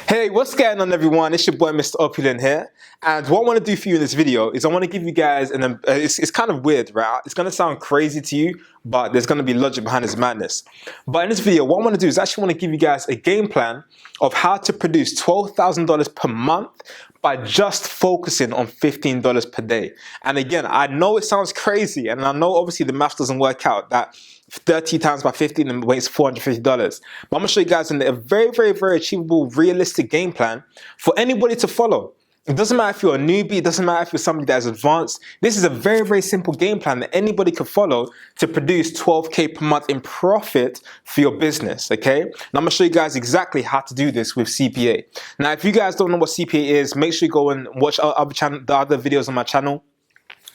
Hey, what's going on everyone? It's your boy Mr.Opulent here. And what I want to do for you in this video is I want to give you guys, it's kind of weird, right? It's going to sound crazy to you, but there's going to be logic behind this madness. But in this video, what I want to do is actually want to give you guys a game plan of how to produce $12,000 per month by just focusing on $15 per day. And again, I know it sounds crazy, and I know obviously the math doesn't work out, that 30 times by 15 and weighs $450. But I'm gonna show you guys a very, very, very achievable, realistic game plan for anybody to follow. It doesn't matter if you're a newbie, it doesn't matter if you're somebody that's advanced. This is a very, very simple game plan that anybody can follow to produce 12K per month in profit for your business, okay? And I'm gonna show you guys exactly how to do this with CPA. Now, if you guys don't know what CPA is, make sure you go and watch the other videos on my channel,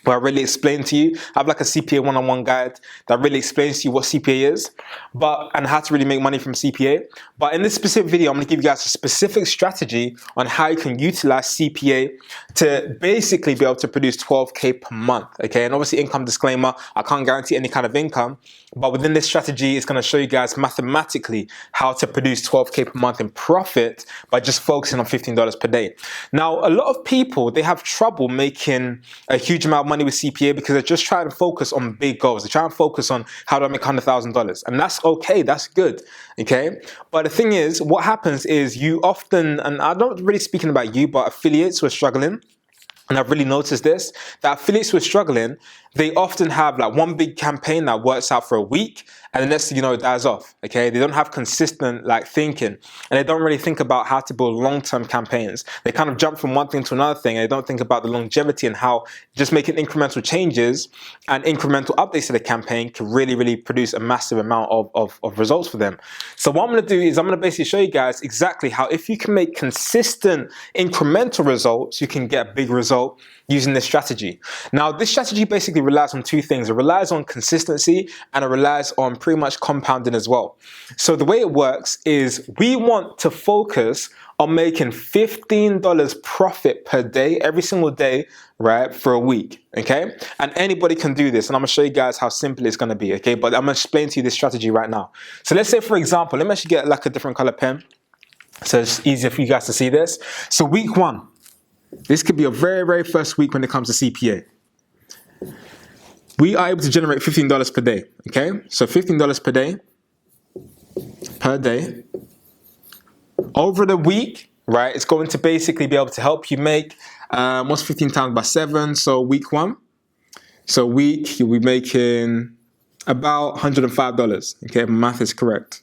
where I really explain to you. I have like a CPA one-on-one guide that really explains to you what CPA is, and how to really make money from CPA. But in this specific video, I'm gonna give you guys a specific strategy on how you can utilize CPA to basically be able to produce 12K per month, okay? And obviously, income disclaimer, I can't guarantee any kind of income, but within this strategy, it's gonna show you guys mathematically how to produce 12K per month in profit by just focusing on $15 per day. Now, a lot of people, they have trouble making a huge amount of money with CPA because they're just trying to focus on big goals. They're trying to focus on how do I make $100,000, and that's okay, that's good, okay? But the thing is, what happens is you often, and I'm not really speaking about you, but affiliates who are struggling, and I've really noticed this, that affiliates who are struggling, they often have like one big campaign that works out for a week, and the next thing you know, it dies off, okay? They don't have consistent like thinking, and they don't really think about how to build long-term campaigns. They kind of jump from one thing to another thing, and they don't think about the longevity and how just making incremental changes and incremental updates to the campaign can really, really produce a massive amount of results for them. So what I'm gonna do is I'm gonna basically show you guys exactly how, if you can make consistent incremental results, you can get a big result using this strategy. Now, this strategy basically relies on two things. It relies on consistency, and it relies on pretty much compounding as well. So the way it works is we want to focus on making $15 profit per day, every single day, right, for a week, okay? And anybody can do this, and I'm gonna show you guys how simple it's gonna be, okay? But I'm gonna explain to you this strategy right now. So let's say, for example, let me actually get like a different color pen, so it's easier for you guys to see this. So week one, this could be your very, very first week when it comes to CPA. We are able to generate $15 per day, okay? So $15 per day, over the week, right? It's going to basically be able to help you make, what's 15 times by 7? So week one, so week, you'll be making about $105, okay? My math is correct.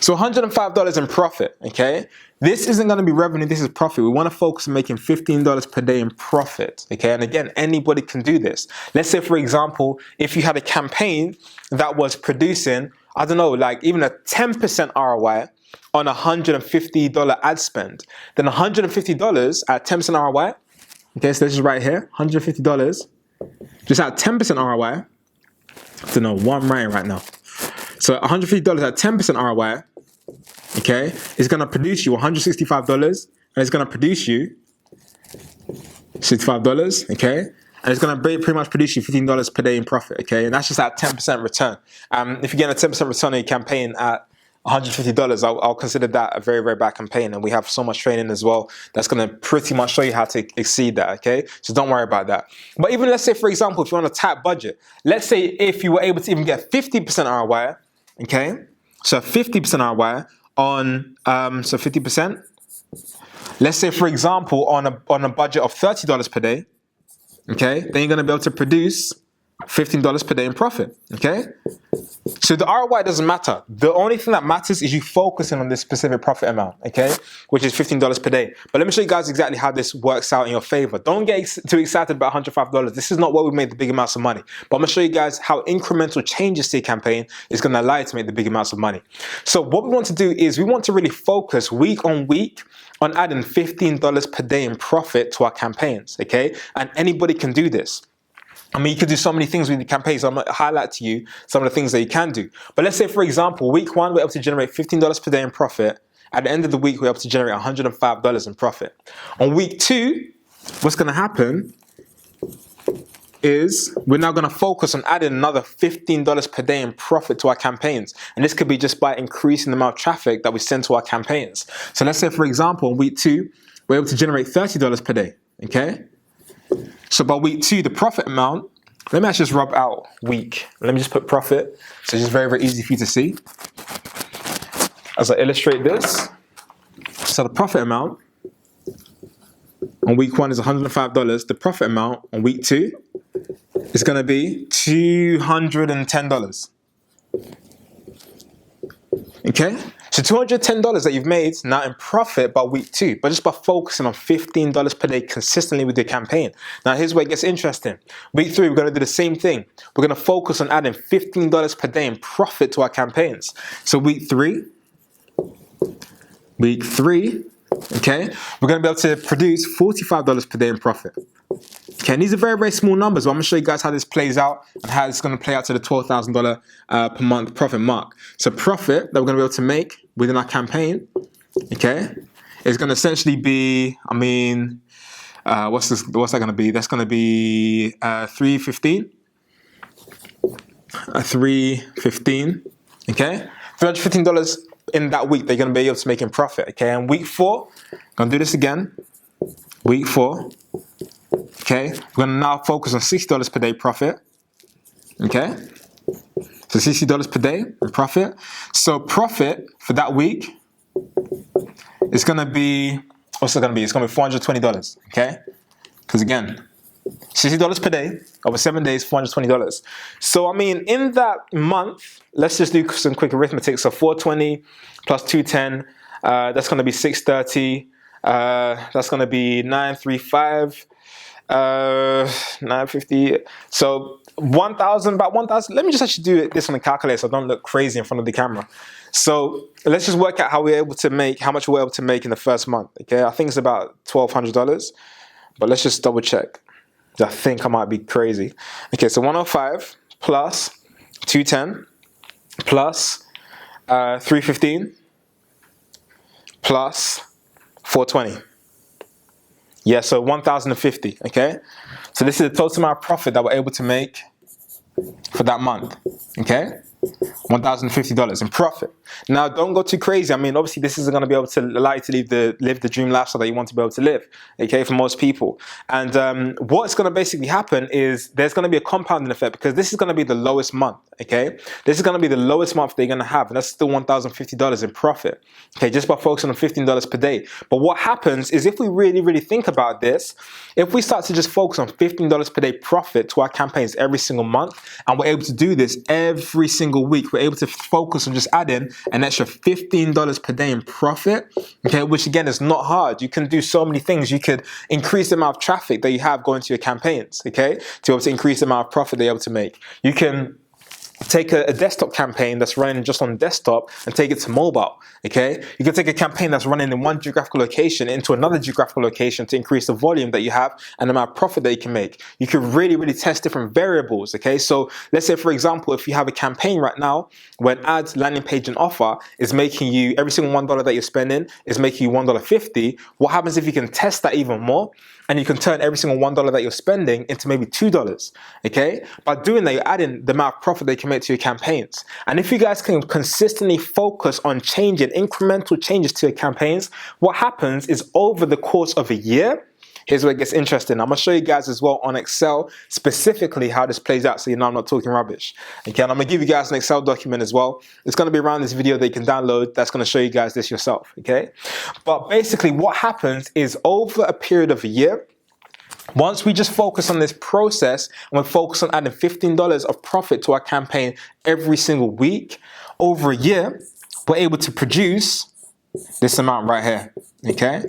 So $105 in profit, okay? This isn't gonna be revenue, this is profit. We wanna focus on making $15 per day in profit, okay? And again, anybody can do this. Let's say, for example, if you had a campaign that was producing, I don't know, like even a 10% ROI on a $150 ad spend, then $150 at 10% ROI, okay, so this is right here, $150, just at 10% ROI, I don't know what I'm writing right now. So $150 at 10% ROI, okay, is gonna produce you $165, and it's gonna produce you $65, okay? And it's gonna pretty much produce you $15 per day in profit, okay? And that's just at 10% return. If you get a 10% return on your campaign at $150, I'll consider that a very, very bad campaign. And we have so much training as well that's gonna pretty much show you how to exceed that, okay? So don't worry about that. But even let's say, for example, if you're on a tight budget, let's say if you were able to even get 50% ROI, okay? So 50% ROI on, so 50%. Let's say, for example, on a budget of $30 per day, okay? Then you're gonna be able to produce $15 per day in profit, okay? So the ROI doesn't matter. The only thing that matters is you focusing on this specific profit amount, okay? Which is $15 per day. But let me show you guys exactly how this works out in your favor. Don't get too excited about $105. This is not where we made the big amounts of money. But I'm gonna show you guys how incremental changes to your campaign is gonna allow you to make the big amounts of money. So what we want to do is we want to really focus week on week on adding $15 per day in profit to our campaigns, okay? And anybody can do this. I mean, you could do so many things with the campaigns. So I'm going to highlight to you some of the things that you can do. But let's say, for example, week one, we're able to generate $15 per day in profit. At the end of the week, we're able to generate $105 in profit. On week two, what's going to happen is we're now going to focus on adding another $15 per day in profit to our campaigns. And this could be just by increasing the amount of traffic that we send to our campaigns. So let's say, for example, in week 2, we're able to generate $30 per day, okay? So by week 2, the profit amount, let me actually just rub out week. Let me just put profit. So it's just very, very easy for you to see. As I illustrate this, so the profit amount on week 1 is $105. The profit amount on week 2 is going to be $210. Okay? So $210 that you've made now in profit by week 2, but just by focusing on $15 per day consistently with your campaign. Now here's where it gets interesting. Week 3, we're going to do the same thing. We're going to focus on adding $15 per day in profit to our campaigns. So week 3, okay, we're going to be able to produce $45 per day in profit. Okay, and these are very, very small numbers, but I'm going to show you guys how this plays out and how it's going to play out to the $12,000 per month profit mark. So profit that we're going to be able to make within our campaign, okay, is going to essentially be, what's that going to be? That's going to be $315. $315, okay? $315 in that week they're going to be able to make in profit, okay? And week 4, I'm going to do this again. Week 4, okay? We're going to now focus on $60 per day profit, okay? So $60 per day in profit. So profit for that week is going to be, what's it going to be? It's going to be $420, okay? Because again, $60 per day, over 7 days, $420. So, in that month, let's just do some quick arithmetic. So 420 plus 210, that's going to be 630. That's going to be 935, 950. So 1,000, about 1,000. Let me just actually do this on the calculator so I don't look crazy in front of the camera. So let's just work out how we're able to make, how much we're able to make in the first month. Okay, I think it's about $1,200, but let's just double check. I think I might be crazy. Okay, so 105 plus 210 plus 315 plus 420. Yeah, so 1,050, okay? So this is the total amount of profit that we're able to make for that month, okay? $1,050 in profit. Now, don't go too crazy. Obviously, this isn't going to be able to allow you to live the dream lifestyle that you want to be able to live, okay, for most people. And what's going to basically happen is there's going to be a compounding effect because this is going to be the lowest month, okay? This is going to be the lowest month they're going to have, and that's still $1,050 in profit, okay, just by focusing on $15 per day. But what happens is if we really, really think about this, if we start to just focus on $15 per day profit to our campaigns every single month, and we're able to do this every single week, we're able to focus on just adding an extra $15 per day in profit, okay, which again is not hard. You can do so many things. You could increase the amount of traffic that you have going to your campaigns, okay, to be able to increase the amount of profit they're able to make. You can take a desktop campaign that's running just on desktop and take it to mobile, okay? You can take a campaign that's running in one geographical location into another geographical location to increase the volume that you have and the amount of profit that you can make. You can really, really test different variables, okay? So let's say, for example, if you have a campaign right now where an ad, landing page, and offer is making you, every single $1 that you're spending is making you $1.50, what happens if you can test that even more and you can turn every single $1 that you're spending into maybe $2, okay? By doing that, you're adding the amount of profit that you can make to your campaigns. And if you guys can consistently focus on changing, incremental changes to your campaigns, what happens is over the course of a year, here's where it gets interesting. I'm going to show you guys as well on Excel specifically how this plays out so you know I'm not talking rubbish. Okay, and I'm going to give you guys an Excel document as well. It's going to be around this video that you can download that's going to show you guys this yourself, okay? But basically what happens is over a period of a year, once we just focus on this process and we focus on adding $15 of profit to our campaign every single week, over a year, we're able to produce this amount right here, okay?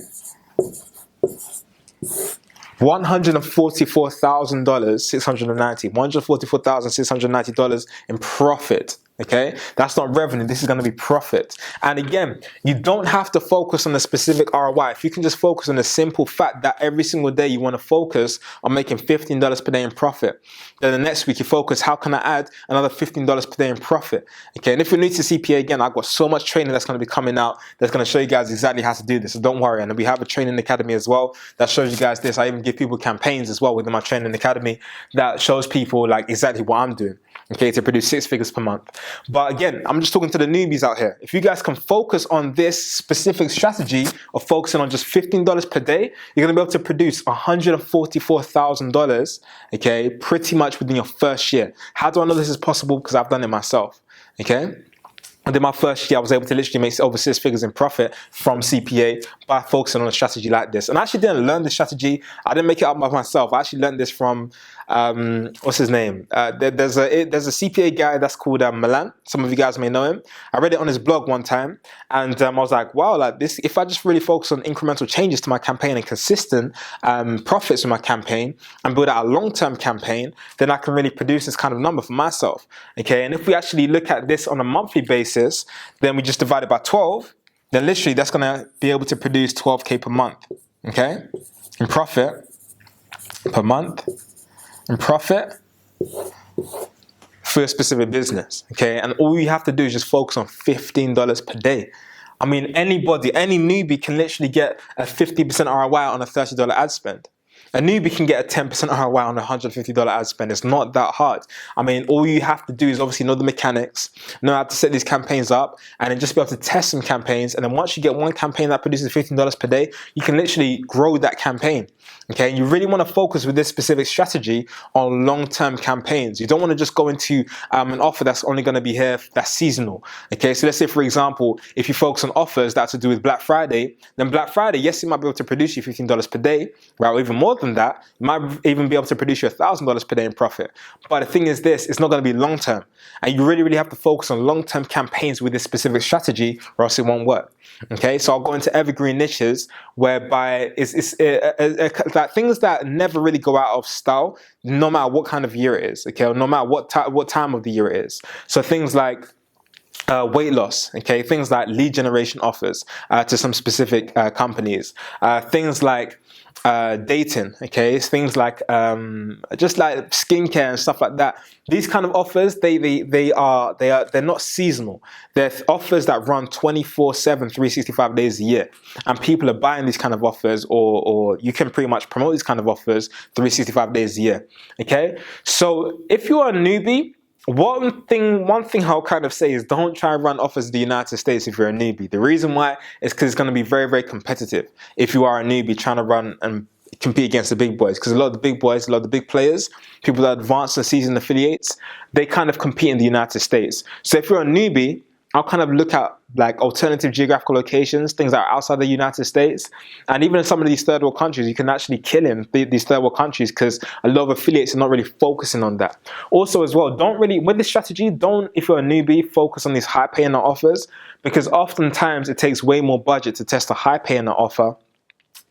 $144,690 in profit Okay, that's not revenue. This is going to be profit. And again, you don't have to focus on a specific ROI. If you can just focus on the simple fact that every single day you want to focus on making $15 per day in profit, then the next week you focus, how can I add another $15 per day in profit? Okay, and if you're new to CPA, again, I've got so much training that's going to be coming out that's going to show you guys exactly how to do this. So don't worry. And we have a training academy as well that shows you guys this. I even give people campaigns as well within my training academy that shows people like exactly what I'm doing. Okay, to produce 6 figures per month. But again, I'm just talking to the newbies out here. If you guys can focus on this specific strategy of focusing on just $15 per day, you're gonna be able to produce $144,000, okay, pretty much within your first year. How do I know this is possible? Because I've done it myself, okay? And in my first year, I was able to literally make over 6 figures in profit from CPA by focusing on a strategy like this. And I actually didn't learn this strategy. I didn't make it up by myself. I actually learned this from, what's his name? There's a CPA guy that's called Milan. Some of you guys may know him. I read it on his blog one time. And I was like, wow, like this, if I just really focus on incremental changes to my campaign and consistent profits in my campaign and build out a long-term campaign, then I can really produce this kind of number for myself. Okay, and if we actually look at this on a monthly basis, then we just divide it by 12, then literally that's going to be able to produce 12K per month, okay, in profit per month, in profit for a specific business, okay, and all you have to do is just focus on $15 per day. I mean, anybody, any newbie can literally get a 50% ROI on a $30 ad spend. A newbie can get a 10% ROI on a $150 ad spend. It's not that hard. I mean, all you have to do is obviously know the mechanics, know how to set these campaigns up, and then just be able to test some campaigns. And then once you get one campaign that produces $15 per day, you can literally grow that campaign. Okay, and you really want to focus with this specific strategy on long-term campaigns. You don't want to just go into an offer that's only going to be here, that's seasonal. Okay, so let's say, for example, if you focus on offers that have to do with Black Friday, then Black Friday, yes, it might be able to produce you $15 per day, right? Or even more than that, it might even be able to produce you $1,000 per day in profit. But the thing is this, it's not going to be long-term. And you really, really have to focus on long-term campaigns with this specific strategy or else it won't work. Okay, so I'll go into evergreen niches whereby it's like things that never really go out of style, no matter what kind of year it is, okay, or no matter what time of the year it is. So things like weight loss, okay, things like lead generation offers to some specific companies, things like dating, okay, it's things like just like skincare and stuff like that. These kind of offers, they're not seasonal. They're offers that run 24/7, 365 days a year, and people are buying these kind of offers, or you can pretty much promote these kind of offers 365 days a year. Okay, so if you're a newbie, one thing I'll kind of say is don't try and run offers in the United States if you're a newbie. The reason why is because it's going to be very, very competitive if you are a newbie trying to run and compete against the big boys. Because a lot of the big boys, a lot of the big players, people that advance and seasoned affiliates, they kind of compete in the United States. So if you're a newbie, I'll kind of look at like alternative geographical locations, things that are outside the United States. And even in some of these third world countries, you can actually kill in these third world countries because a lot of affiliates are not really focusing on that. Also as well, don't really, with this strategy, don't, if you're a newbie, focus on these high paying offers, because oftentimes it takes way more budget to test a high paying offer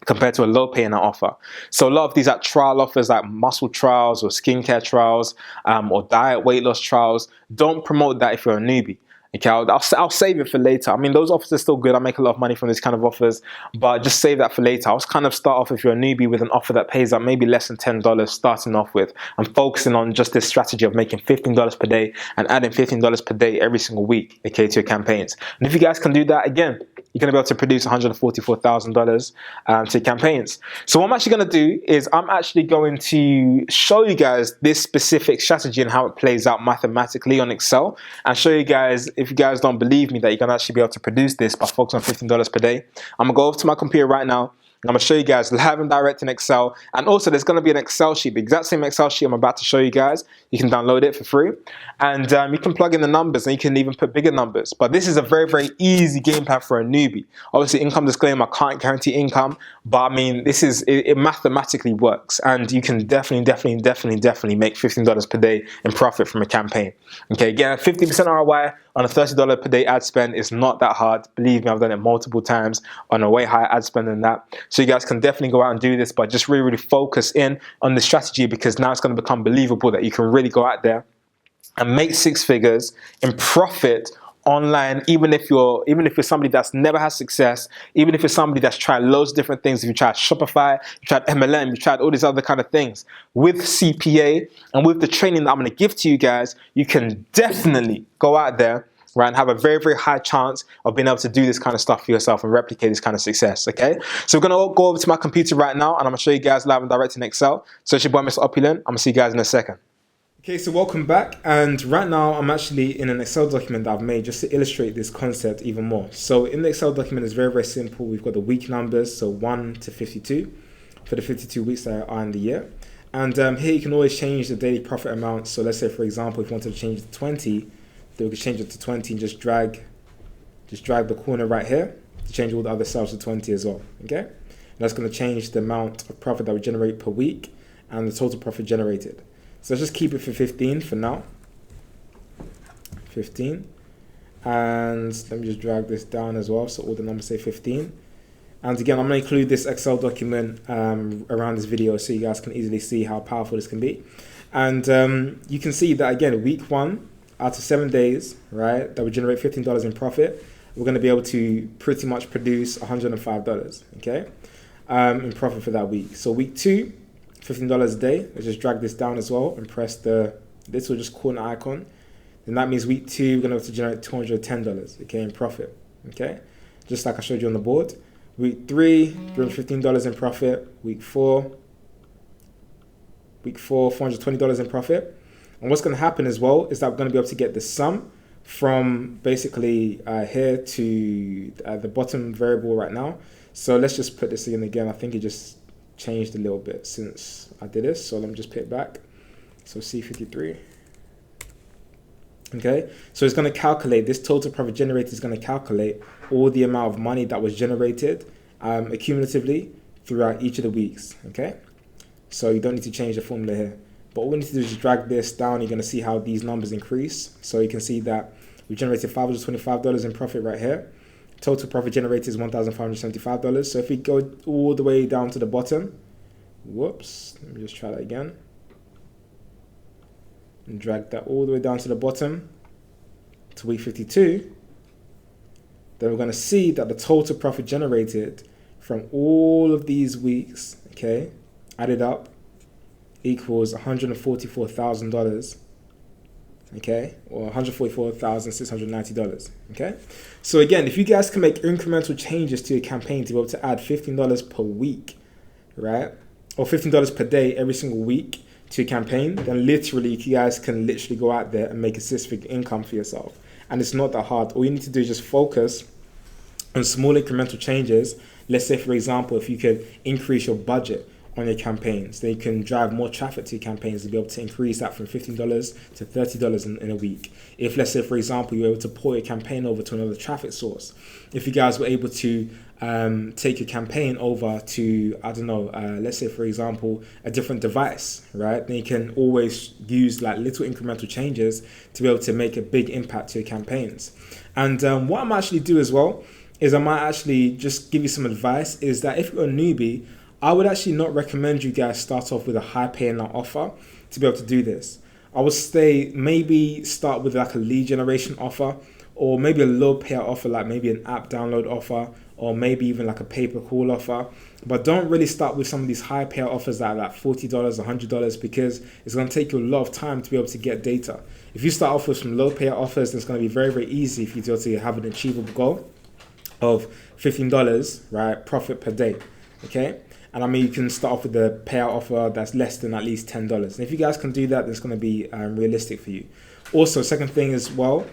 compared to a low paying offer. So a lot of these like trial offers like muscle trials or skincare trials or diet weight loss trials, don't promote that if you're a newbie. Okay, I'll save it for later. I mean, those offers are still good. I make a lot of money from these kind of offers, but just save that for later. I'll kind of start off if you're a newbie with an offer that pays up maybe less than $10 starting off with. I'm focusing on just this strategy of making $15 per day and adding $15 per day every single week, okay, to your campaigns. And if you guys can do that, again, you're going to be able to produce $144,000 to your campaigns. So what I'm actually going to do is I'm actually going to show you guys this specific strategy and how it plays out mathematically on Excel, and show you guys, if you guys don't believe me, that you're going to actually be able to produce this by focusing on $15 per day. I'm going to go over to my computer right now. I'm going to show you guys live and direct in Excel. And also there's going to be an Excel sheet, the exact same Excel sheet I'm about to show you guys. You can download it for free. And you can plug in the numbers and you can even put bigger numbers. But this is a very, very easy game plan for a newbie. Obviously, income disclaimer, I can't guarantee income. But I mean, it mathematically works. And you can definitely make $15 per day in profit from a campaign. Okay, again, 50% ROI on a $30 per day ad spend is not that hard. Believe me, I've done it multiple times on a way higher ad spend than that. So you guys can definitely go out and do this, but just really, really focus in on the strategy, because now it's going to become believable that you can really go out there and make six figures in profit online, even if you're somebody that's never had success, even if you're somebody that's tried loads of different things. If you tried Shopify, you tried MLM, you tried all these other kind of things. With CPA and with the training that I'm going to give to you guys, you can definitely go out there, right, and have a very, very high chance of being able to do this kind of stuff for yourself and replicate this kind of success, okay? So we're going to go over to my computer right now, and I'm going to show you guys live and direct in Excel. So it's your boy, Mr. Opulent. I'm going to see you guys in a second. Okay, so welcome back, and right now I'm actually in an Excel document that I've made just to illustrate this concept even more. So in the Excel document, it's very, very simple. We've got the week numbers, so 1 to 52 for the 52 weeks that are in the year. And here you can always change the daily profit amount. So let's say, for example, if you wanted to change it to 20, then we could change it to 20 and just drag the corner right here to change all the other cells to 20 as well, okay? And that's going to change the amount of profit that we generate per week and the total profit generated. So let's just keep it for 15 for now. 15. And let me just drag this down as well so all the numbers say 15. And again, I'm going to include this Excel document around this video so you guys can easily see how powerful this can be. And you can see that, again, week 1 out of 7 days, right, that would generate $15 in profit, we're going to be able to pretty much produce $105, okay, in profit for that week. So week 2, $15 a day. Let's just drag this down as well and press the little just corner icon. Then that means week 2, we're going to have to generate $210, okay, in profit, okay? Just like I showed you on the board. Week 3, $315 in profit. Week 4, $420 in profit. And what's going to happen as well is that we're going to be able to get the sum from basically here to the bottom variable right now. So let's just put this in again. I think it just changed a little bit since I did this, so let me just put it back. So C53. Okay, so it's going to calculate, this total profit generated is going to calculate all the amount of money that was generated accumulatively throughout each of the weeks. Okay, so you don't need to change the formula here, but all we need to do is drag this down. You're going to see how these numbers increase. So you can see that we generated $525 in profit right here. Total profit generated is $1,575. So if we go all the way down to the bottom, whoops, let me just try that again. And drag that all the way down to the bottom to week 52. Then we're going to see that the total profit generated from all of these weeks, okay, added up, equals $144,000. Okay, or $144,690, okay? So again, if you guys can make incremental changes to your campaign to be able to add $15 per week, right, or $15 per day every single week to your campaign, then literally you guys can literally go out there and make a six-figure income for yourself. And it's not that hard. All you need to do is just focus on small incremental changes. Let's say, for example, if you could increase your budget on your campaigns, then you can drive more traffic to your campaigns to be able to increase that from $15 to $30 in a week. If, let's say, for example, you're able to pull your campaign over to another traffic source, if you guys were able to take your campaign over to, I don't know, let's say, for example, a different device, right? Then you can always use like little incremental changes to be able to make a big impact to your campaigns. And what I might actually do as well is I might actually just give you some advice, is that if you're a newbie, I would actually not recommend you guys start off with a high paying offer to be able to do this. I would say maybe start with like a lead generation offer, or maybe a low payout offer, like maybe an app download offer, or maybe even like a pay-per-call offer. But don't really start with some of these high payout offers that are like $40, $100, because it's going to take you a lot of time to be able to get data. If you start off with some low payout offers, then it's going to be very, very easy for you to be able to have an achievable goal of $15, right, profit per day, okay? And I mean, you can start off with a payout offer that's less than at least $10. And if you guys can do that, then it's going to be realistic for you. Also, second thing as well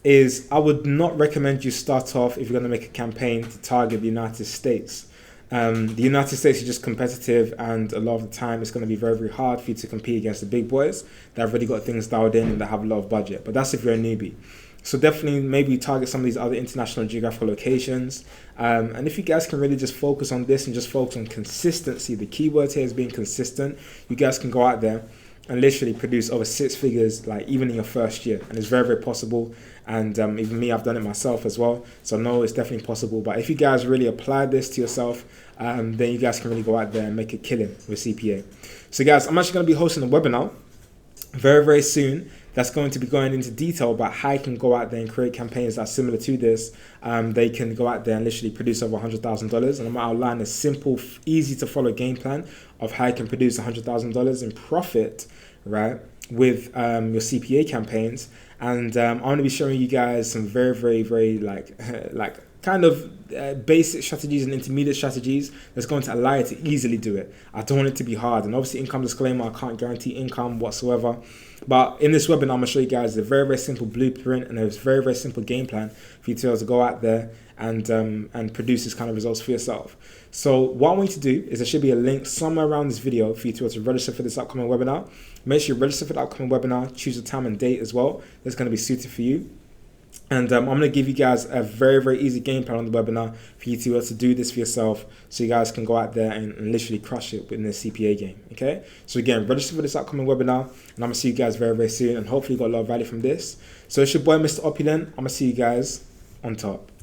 is I would not recommend you start off, if you're going to make a campaign, to target the United States. The United States is just competitive, and a lot of the time it's going to be very, very hard for you to compete against the big boys that have already got things dialed in and that have a lot of budget. But that's if you're a newbie. So definitely maybe target some of these other international geographical locations. And if you guys can really just focus on this and just focus on consistency, the key word here is being consistent, you guys can go out there and literally produce over six figures, like even in your first year. And it's very, very possible. And even me, I've done it myself as well. So I know it's definitely possible. But if you guys really apply this to yourself, then you guys can really go out there and make a killing with CPA. So guys, I'm actually going to be hosting a webinar very, very soon that's going to be going into detail about how you can go out there and create campaigns that are similar to this. They can go out there and literally produce over $100,000, and I'm going to outline a simple, easy to follow game plan of how you can produce $100,000 in profit, right, with your CPA campaigns. And I'm going to be showing you guys some very, very, very like kind of basic strategies and intermediate strategies that's going to allow you to easily do it. I don't want it to be hard. And obviously, income disclaimer, I can't guarantee income whatsoever. But in this webinar, I'm going to show you guys a very, very simple blueprint and a very, very simple game plan for you to be able to go out there and produce this kind of results for yourself. So what I want you to do is there should be a link somewhere around this video for you to be able to register for this upcoming webinar. Make sure you register for the upcoming webinar, choose a time and date as well that's going to be suited for you. And I'm going to give you guys a very, very easy game plan on the webinar for you to be able to do this for yourself so you guys can go out there and literally crush it in the CPA game, okay? So again, register for this upcoming webinar, and I'm going to see you guys very, very soon, and hopefully you got a lot of value from this. So it's your boy, Mr. Opulent. I'm going to see you guys on top.